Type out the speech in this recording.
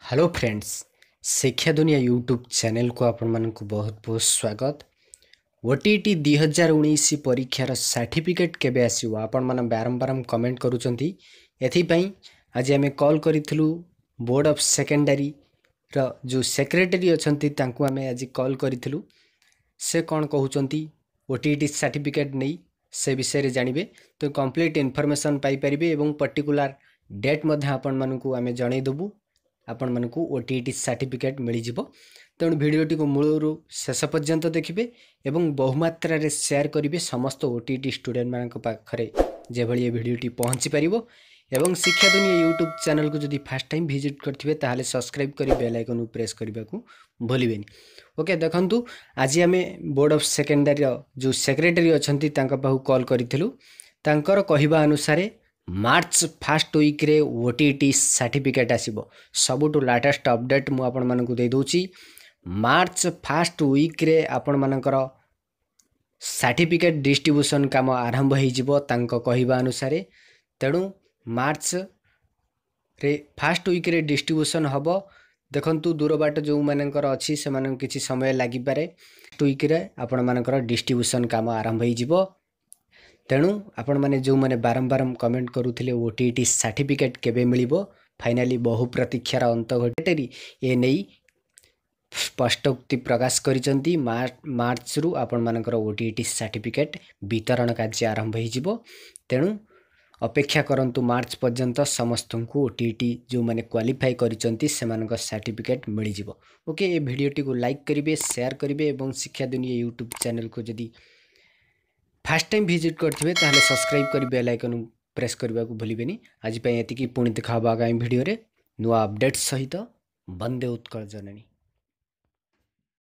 Hello friends, शिक्षा दुनिया YouTube channel को आपण मानक बहुत बहुत स्वागत। ओटीटी 2019 परीक्षार सर्टिफिकेट केबे आसीबो आपण माने बारंबार कमेंट करूचंती। एथिपई आज आमे कॉल करिथिलु बोर्ड ऑफ सेकेंडरी रो जो सेक्रेटरी अछंती तांको आमे आज कॉल करिथिलु। से कोन कहउचंती ओटीटी सर्टिफिकेट नै से विषय रे जानिबे तो कंप्लीट इन्फॉर्मेशन पाई परिबे एवं पर्टिकुलर डेट मध्ये आपण मानकु आमे जणै दबु। आपण मानकु ओटीटी सर्टिफिकेट मिल जिवो। तेणु भिडियोटी को मूलरू शेष पर्यंत देखिए एवं बहुमात्रा रे शेयर करिवे समस्त ओटीटी स्टूडेंट मानक पाखरे जे भली भिडियोटी पहुंची परिवो। एवं शिक्षा दुनिया यूट्यूब चैनल को जदि फर्स्ट टाइम विजिट करथिबे ताहाले सब्सक्राइब करी बेल आइकन प्रेस करबा को भूलिबेनी। ओके देखंतु आज आमे बोर्ड ऑफ सेकेंडरी जो सेक्रेटरी अछंती तांका पाहु कॉल करिथिलु। तांकर कहिबा अनुसार मार्च फर्स्ट वीक रे ओटीटी सर्टिफिकेट आसीबो। सबुटु लेटेस्ट अपडेट मु आपण मानकु दे दोची। मार्च फर्स्ट वीक रे आपण मानकर सर्टिफिकेट डिस्ट्रीब्यूशन काम आरंभ हो जिवो तांको कहिबा अनुसार। तेणु मार्च रे फर्स्ट वीक रे डिस्ट्रीब्यूशन हबो। देखंतु दूर बाट जो मानकर अछि से मानन किछि समय लागि पारे। फर्स्ट वीक रे आपण मानकर डिस्ट्रीब्यूशन काम आरंभ हो जिवो। तेणु आपण माने जो माने बारंबार कमेंट करूथिले ओटीटी सर्टिफिकेट केबे मिलिबो फाइनली बहु प्रतीक्षार अंत घटेरी ए नै स्पष्टोक्ति प्रकाश करिसंती। मार्च रु आपण मानकर ओटीटी सर्टिफिकेट वितरण कार्य आरंभ हो जिवो। तेणु अपेक्षा करंतु मार्च पर्यंत समस्त को ओटीटी जो माने क्वालिफाई करिसंती सेमानक सर्टिफिकेट मिल जिवो। ओके, ए वीडियोटी को लाइक करिवे, शेयर करिवे एवं शिक्षा दुनिया यूट्यूब चैनल को जदी फर्स्ट टाइम विजिट करथिबे ताहले सब्सक्राइब करी बेल आइकन प्रेस करबा को भूलिबेनी। आज पय एतिकी पुणी देखा आगामी वीडियो रे नुआ अपडेट सहित। वंदे उत्कल जननी।